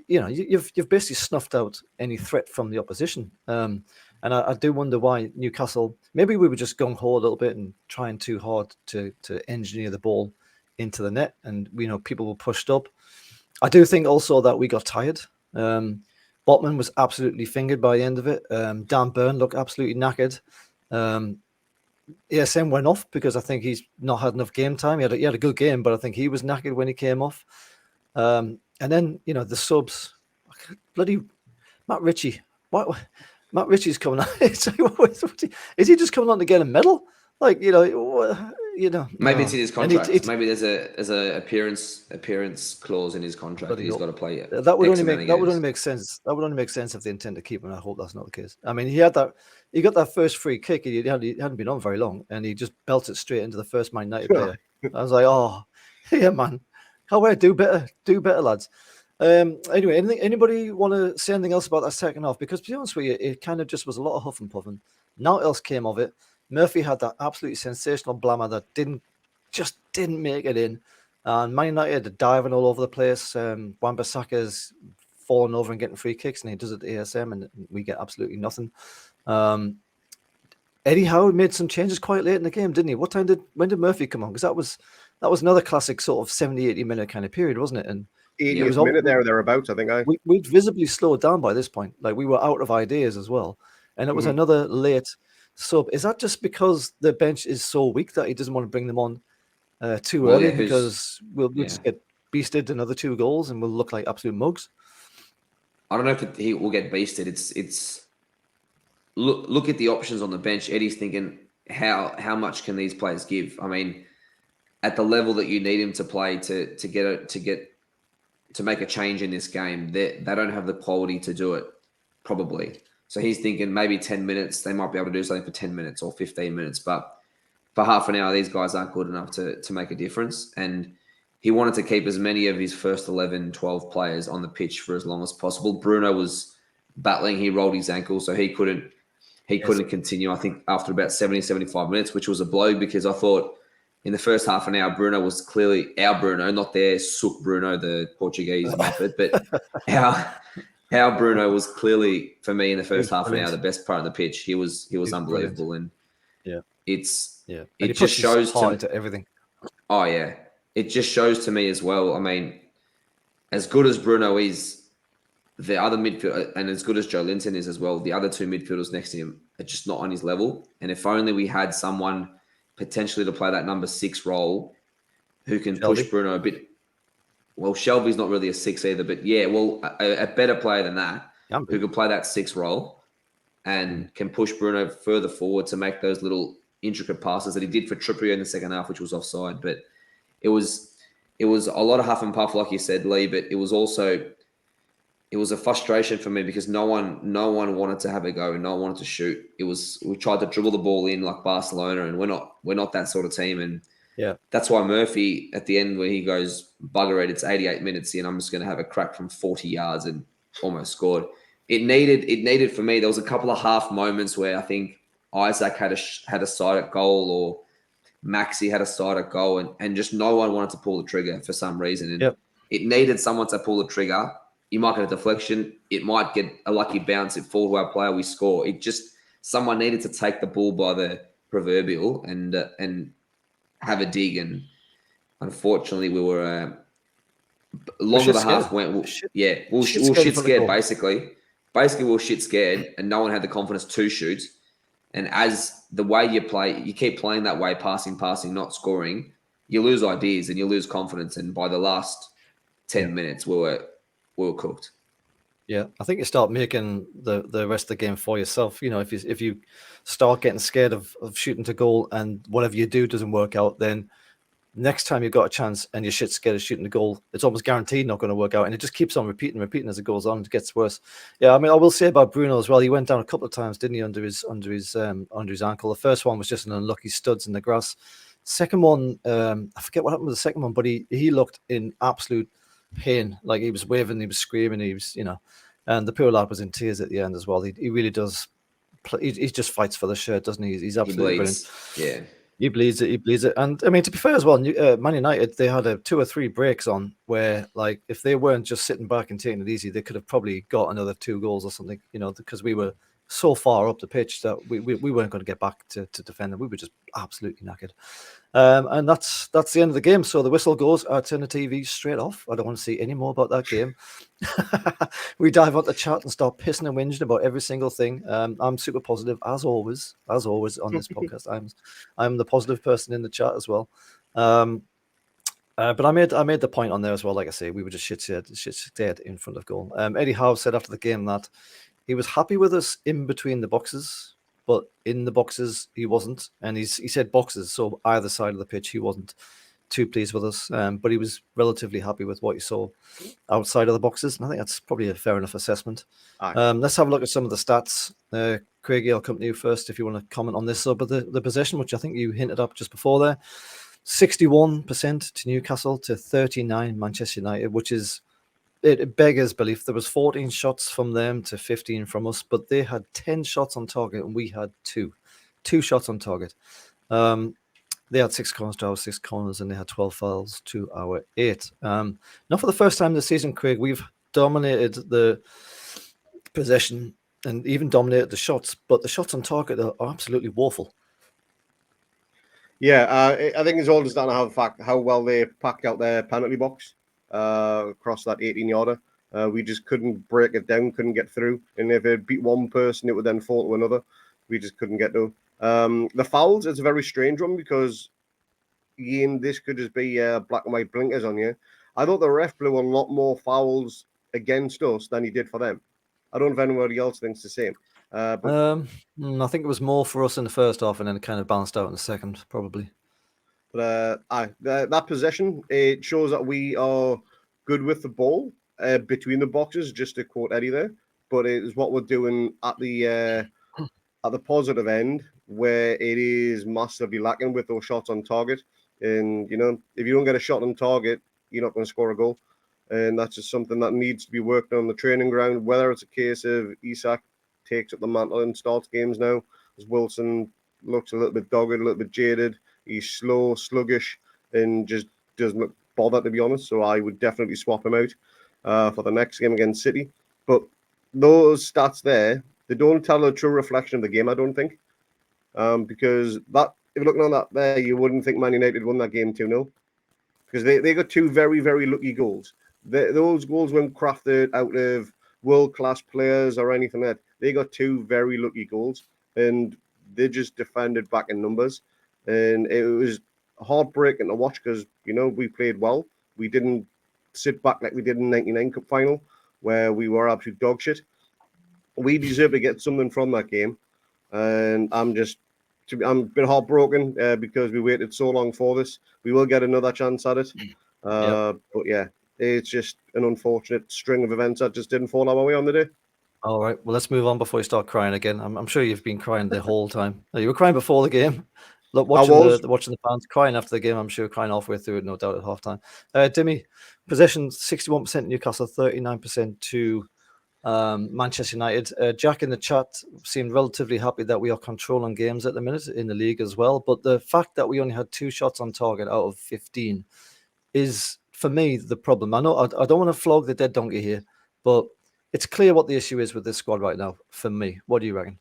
[SPEAKER 1] you've basically snuffed out any threat from the opposition. And I do wonder why Newcastle, maybe we were just gung-ho a little bit and trying too hard to engineer the ball into the net, and people were pushed up. I do think also that we got tired. Botman was absolutely fingered by the end of it. Dan Burn looked absolutely knackered. ASM went off because I think he's not had enough game time. He had a good game, but I think he was knackered when he came off. And then, the subs, bloody Matt Ritchie. What? Matt Ritchie's coming on. Is he just coming on to get a medal?
[SPEAKER 3] Maybe it's in his contract. Maybe there's a appearance clause in his contract that he's got to play it.
[SPEAKER 1] That would only make sense. That would only make sense if they intend to keep him. I hope that's not the case. I mean, he had that he got that first free kick. He hadn't been on very long, and he just belted straight into the first Man United player. I was like, oh, yeah, man. How do better, lads. Anyway, anybody want to say anything else about that second half? Because to be honest with you, it kind of just was a lot of huff and puffing. Nothing else came of it. Murphy had that absolutely sensational blammer that didn't make it in. And Man United are diving all over the place. Wan-Bissaka's falling over and getting free kicks, and he does it to ASM, and we get absolutely nothing. Eddie Howe made some changes quite late in the game, didn't he? When did Murphy come on? Because that was another classic sort of 70, 80 minute kind of period, wasn't it? And
[SPEAKER 2] 80th minute thereabouts, I think.
[SPEAKER 1] We'd visibly slowed down by this point. Like, we were out of ideas as well. And it was another late sub. Is that just because the bench is so weak that he doesn't want to bring them on too early?
[SPEAKER 3] Yeah,
[SPEAKER 1] because we'll just get beasted another 2 goals and we'll look like absolute mugs?
[SPEAKER 3] I don't know if he will get beasted. It's look at the options on the bench. Eddie's thinking, how much can these players give? I mean, at the level that you need him to play to make a change in this game, they don't have the quality to do it, probably. So he's thinking maybe 10 minutes, they might be able to do something for 10 minutes or 15 minutes. But for half an hour, these guys aren't good enough to make a difference. And he wanted to keep as many of his first 11, 12 players on the pitch for as long as possible. Bruno was battling. He rolled his ankle, so he couldn't continue, I think, after about 70, 75 minutes, which was a blow because I thought in the first half an hour, Bruno was clearly our Bruno, not their Souk Bruno, the Portuguese Muppet, but our Bruno was clearly, for me, in the first half an hour, the best part of the pitch. He was unbelievable.
[SPEAKER 1] Brilliant.
[SPEAKER 3] And
[SPEAKER 1] it
[SPEAKER 3] just shows
[SPEAKER 1] to everything.
[SPEAKER 3] Oh, yeah. It just shows to me as well. I mean, as good as Bruno is, the other midfield, and as good as Joe Linton is as well, the other 2 midfielders next to him are just not on his level. And if only we had someone potentially to play that number 6 role who can push Bruno a bit. Well, Shelby's not really a 6 either, but yeah, well, a better player than that who can play that 6 role and can push Bruno further forward to make those little intricate passes that he did for Trippier in the second half, which was offside. But it was a lot of huff and puff, like you said, Lee, but it was a frustration for me because no one wanted to have a go, no one wanted to shoot. We tried to dribble the ball in like Barcelona, and we're not that sort of team. And that's why Murphy at the end, when he goes, bugger it, it's 88 minutes in, I'm just going to have a crack from 40 yards and almost scored. It needed for me. There was a couple of half moments where I think Isaac had a sight at goal, or Maxi had a sight at goal, and just no one wanted to pull the trigger for some reason. And it needed someone to pull the trigger. You might get a deflection. It might get a lucky bounce. It falls to our player. We score. Someone needed to take the bull by the proverbial and have a dig. And unfortunately, we were longer the half went. We were shit scared basically. Basically, we were shit scared, and no one had the confidence to shoot. And as the way you play, you keep playing that way, passing, not scoring. You lose ideas and you lose confidence. And by the last 10 minutes, we were cooked.
[SPEAKER 1] Yeah, I think you start making the rest of the game for yourself. You know, if you start getting scared of shooting to goal and whatever you do doesn't work out, then next time you've got a chance and you're shit scared of shooting the goal, it's almost guaranteed not going to work out. And it just keeps on repeating as it goes on. It gets worse. Yeah, I mean, I will say about Bruno as well. He went down a couple of times, didn't he, under his ankle. The first one was just an unlucky studs in the grass. Second one, I forget what happened with the second one, but he looked in absolute pain. Like, he was waving, he was screaming, he was, and the poor lad was in tears at the end as well. He really does. He just fights for the shirt, doesn't he? He's absolutely brilliant.
[SPEAKER 3] Yeah.
[SPEAKER 1] He bleeds it. And I mean, to be fair as well, Man United, they had 2 or 3 breaks on where, like, if they weren't just sitting back and taking it easy, they could have probably got another 2 goals or something, because we were so far up the pitch that we weren't going to get back to defend them. We were just absolutely knackered. And that's the end of the game. So the whistle goes. I turn the TV straight off. I don't want to see any more about that game. We dive onto the chat and start pissing and whinging about every single thing. I'm super positive, as always on this podcast. I'm the positive person in the chat as well. But I made the point on there as well. Like I say, we were just shit scared in front of goal. Eddie Howe said after the game that he was happy with us in between the boxes, but in the boxes he wasn't. And he said boxes, so either side of the pitch he wasn't too pleased with us, but he was relatively happy with what he saw outside of the boxes, and I think that's probably a fair enough assessment. Let's have a look at some of the stats. Craig, I'll come to you first if you want to comment on this. So, but the possession, which I think you hinted up just before there, 61% to Newcastle to 39 Manchester United, which is it beggars belief. There was 14 shots from them to 15 from us, but they had 10 shots on target and we had two shots on target. They had 6 corners to our 6 corners, and they had 12 fouls to our 8. Not for the first time this season, Craig, we've dominated the possession and even dominated the shots, but the shots on target are absolutely woeful.
[SPEAKER 2] Yeah, I think it's all just down to how well they packed out their penalty box across that 18-yarder. We just couldn't break it down, couldn't get through. And if it beat one person, it would then fall to another. We just couldn't get to. The fouls, it's a very strange one because, Ian, this could just be black and white blinkers on you. I thought the ref blew a lot more fouls against us than he did for them. I don't know if anybody else thinks the same.
[SPEAKER 1] I think it was more for us in the first half, and then it kind of balanced out in the second, probably.
[SPEAKER 2] But that possession, it shows that we are good with the ball between the boxes, just to quote Eddie there. But it is what we're doing at the positive end, where it is massively lacking with those shots on target. And, you know, if you don't get a shot on target, you're not going to score a goal. And that's just something that needs to be worked on the training ground, whether it's a case of Isak takes up the mantle and starts games now, as Wilson looks a little bit dogged, a little bit jaded. He's slow, sluggish, and just doesn't look bothered, to be honest. So I would definitely swap him out for the next game against City. But those stats there, they don't tell a true reflection of the game, I don't think. Because that, if you're looking on that there, you wouldn't think Man United won that game 2-0. Because they got 2 very, very lucky goals. Those goals weren't crafted out of world-class players or anything like that. They got 2 very lucky goals, and they just defended back in numbers. And it was heartbreaking to watch because, you know, we played well. We didn't sit back like we did in the 99 Cup final, where we were absolute dog shit. We deserve to get something from that game. And I'm a bit heartbroken because we waited so long for this. We will get another chance at it. But yeah, it's just an unfortunate string of events that just didn't fall our way on the day.
[SPEAKER 1] All right. Well, let's move on before you start crying again. I'm sure you've been crying the whole time. You were crying before the game. Look, watching the fans, crying after the game. I'm sure crying halfway through it, no doubt, at halftime. Dimi, possession 61% Newcastle, 39% to Manchester United. Jack in the chat seemed relatively happy that we are controlling games at the minute in the league as well. But the fact that we only had 2 shots on target out of 15 is, for me, the problem. I know I don't want to flog the dead donkey here, but it's clear what the issue is with this squad right now, for me. What do you reckon?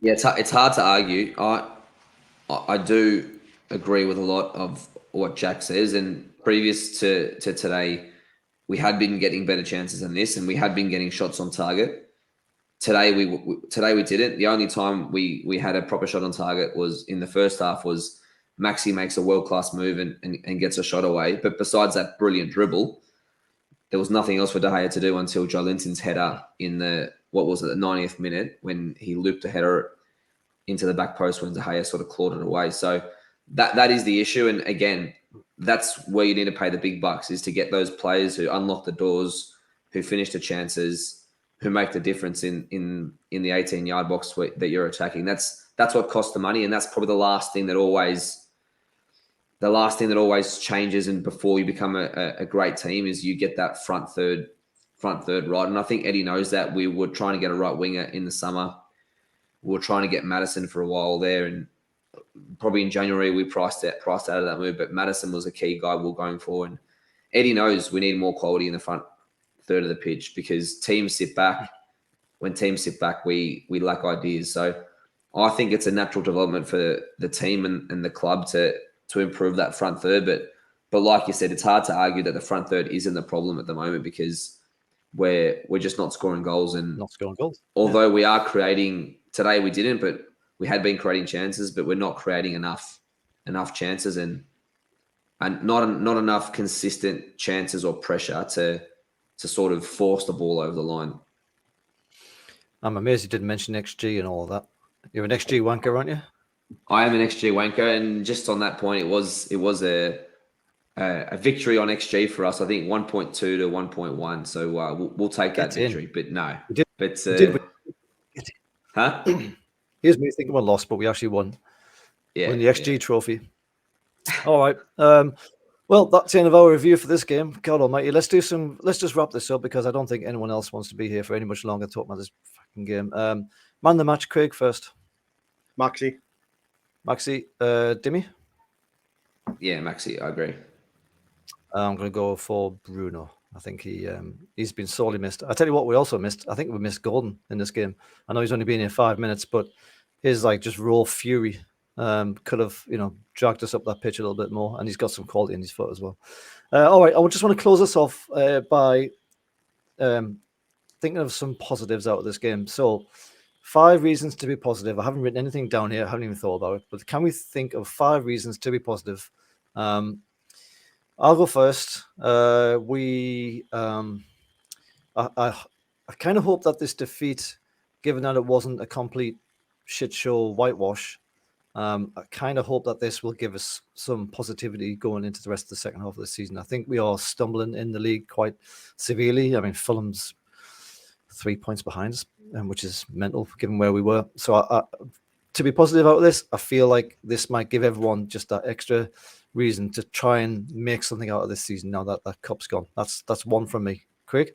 [SPEAKER 3] Yeah, it's hard to argue. I do agree with a lot of what Jack says. And previous to today, we had been getting better chances than this, and we had been getting shots on target. Today we didn't. The only time we had a proper shot on target was in the first half. Was Maxi makes a world-class move and gets a shot away. But besides that brilliant dribble, there was nothing else for De Gea to do until Joelinton's header in the 90th minute, when he looped a header into the back post when De Gea sort of clawed it away. So that is the issue. And again, that's where you need to pay the big bucks, is to get those players who unlock the doors, who finish the chances, who make the difference in the 18-yard box that you're attacking. That's what costs the money, and that's probably the last thing that always changes. And before you become a great team, is you get that front third right. And I think Eddie knows that. We were trying to get a right winger in the summer. We were trying to get Maddison for a while there, and probably in January we priced out of that move. But Maddison was a key guy we were going for, and Eddie knows we need more quality in the front third of the pitch, because teams sit back. When teams sit back, we lack ideas. So I think it's a natural development for the team and the club to improve that front third. But like you said, it's hard to argue that the front third isn't the problem at the moment, because we're just not scoring goals. And
[SPEAKER 1] not scoring goals.
[SPEAKER 3] Although we are creating today, we didn't, but we had been creating chances, but we're not creating enough chances and not enough consistent chances or pressure to sort of force the ball over the line.
[SPEAKER 1] I'm amazed you didn't mention XG and all of that. You're an XG wanker, aren't you?
[SPEAKER 3] I am an XG wanker, and just on that point, it was a victory on XG for us. I think 1.2 to 1.1. So we'll take that
[SPEAKER 1] Get in.
[SPEAKER 3] victory. But no,
[SPEAKER 1] We did.
[SPEAKER 3] but
[SPEAKER 1] We did.
[SPEAKER 3] huh?
[SPEAKER 1] Here's me thinking we lost, but we actually won.
[SPEAKER 3] Yeah,
[SPEAKER 1] Won the XG trophy. All right. Well, that's the end of our review for this game. God Almighty, let's just wrap this up because I don't think anyone else wants to be here for any much longer talking about this fucking game. Man the match, Craig first.
[SPEAKER 2] Maxi.
[SPEAKER 1] Dimi.
[SPEAKER 3] Yeah, Maxi, I agree.
[SPEAKER 1] I'm going to go for Bruno. I think he's been sorely missed. I tell you what, we also missed. I think we missed Gordon in this game. I know he's only been here 5 minutes, but his just raw fury could have dragged us up that pitch a little bit more, and he's got some quality in his foot as well. All right, I would just want to close us off by thinking of some positives out of this game. So, 5 reasons to be positive. I haven't written anything down here. I haven't even thought about it. But can we think of 5 reasons to be positive? I'll go first. I kind of hope that this defeat, given that it wasn't a complete shit show whitewash, I kind of hope that this will give us some positivity going into the rest of the second half of the season. I think we are stumbling in the league quite severely. I mean, Fulham's 3 points behind us, which is mental given where we were. So to be positive out of this, I feel like this might give everyone just that extra reason to try and make something out of this season now that that cup's gone. That's one from me. Craig?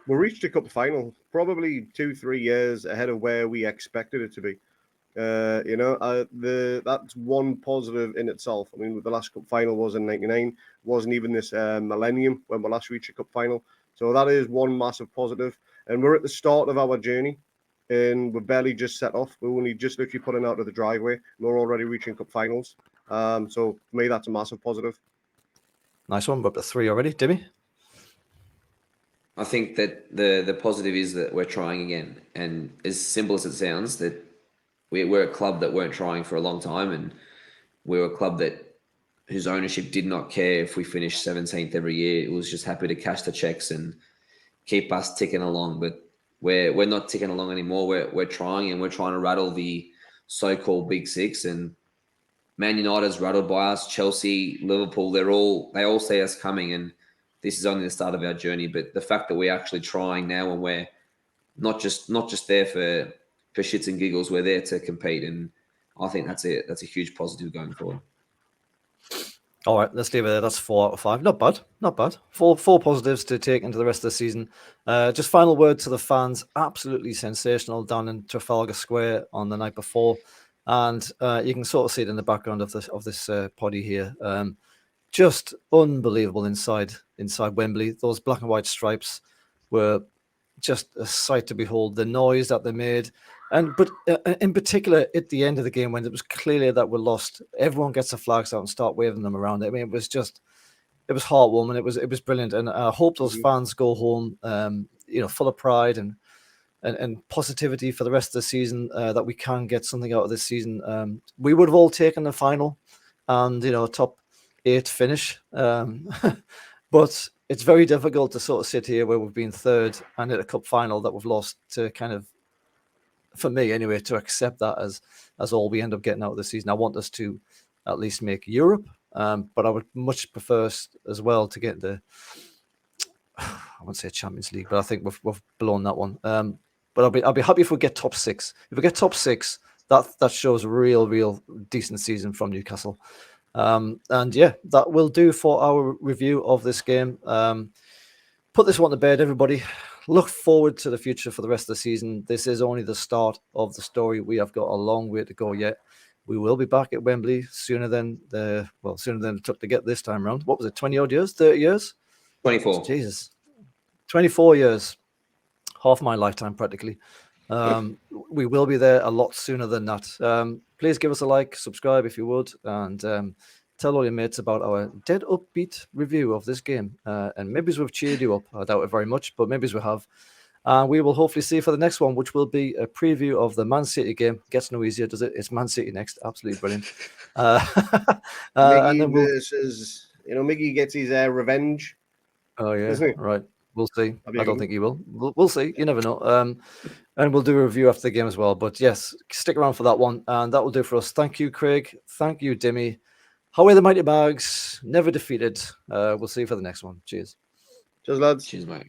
[SPEAKER 2] We reached a cup final probably 2-3 years ahead of where we expected it to be. That's one positive in itself. I mean, the last cup final was in '99. Wasn't even this millennium when we last reached a cup final. So that is one massive positive. And we're at the start of our journey, and we're barely just set off. We're only just literally putting out of the driveway. And we're already reaching cup finals. So for me, that's a massive positive.
[SPEAKER 1] Nice one. We're up to 3 already. Dimi?
[SPEAKER 3] I think that the positive is that we're trying again, and as simple as it sounds, that we're a club that weren't trying for a long time, and we're a club whose ownership did not care if we finished 17th every year. It was just happy to cash the checks and keep us ticking along. But we're not ticking along anymore. We're trying, and we're trying to rattle the so-called Big Six. And Man United's rattled by us. Chelsea, Liverpool, they all see us coming, and this is only the start of our journey. But the fact that we're actually trying now, and we're not just there for shits and giggles, we're there to compete, and I think that's a huge positive going forward.
[SPEAKER 1] All right, let's leave it there. That's 4 out of 5. Not bad. Not bad. Four positives to take into the rest of the season. Just final word to the fans. Absolutely sensational down in Trafalgar Square on the night before. And you can sort of see it in the background of this poddy here. Just unbelievable inside Wembley. Those black and white stripes were just a sight to behold. The noise that they made. But in particular, at the end of the game, when it was clear that we're lost, everyone gets the flags out and start waving them around. I mean, it was heartwarming. It was brilliant, and I hope those fans go home, full of pride and positivity for the rest of the season. That we can get something out of this season. We would have all taken the final, and top 8 finish. But it's very difficult to sort of sit here where we've been 3rd and at a cup final that we've lost to kind of. For me, anyway, to accept that as all we end up getting out of the season. I want us to at least make Europe, but I would much prefer as well to get the. I wouldn't say Champions League, but I think we've blown that one. But I'll be happy if we get top 6. If we get top 6, that shows a real decent season from Newcastle. And yeah, that will do for our review of this game. Put this one to bed, everybody. Look forward to the future for the rest of the season. This is only the start of the story. We have got a long way to go yet. We will be back at Wembley sooner than it took to get this time around. What was it, 20-odd years, 30 years?
[SPEAKER 3] 24.
[SPEAKER 1] Jesus. 24 years. Half my lifetime, practically. We will be there a lot sooner than that. Please give us a like, subscribe if you would, and tell all your mates about our dead upbeat review of this game. And maybe we've cheered you up. I doubt it very much, but maybe we have. And we will hopefully see you for the next one, which will be a preview of the Man City game. Gets no easier, does it? It's Man City next. Absolutely brilliant.
[SPEAKER 2] Miggy versus, Miggy gets his revenge.
[SPEAKER 1] Oh, yeah. Right. We'll see.
[SPEAKER 2] That'd be
[SPEAKER 1] I
[SPEAKER 2] a
[SPEAKER 1] don't
[SPEAKER 2] good
[SPEAKER 1] think he will. We'll see. You never know. And we'll do a review after the game as well. But yes, stick around for that one. And that will do for us. Thank you, Craig. Thank you, Dimi. How are the Mighty Bags? Never defeated. We'll see you for the next one. Cheers.
[SPEAKER 2] Cheers, lads.
[SPEAKER 3] Cheers, mate.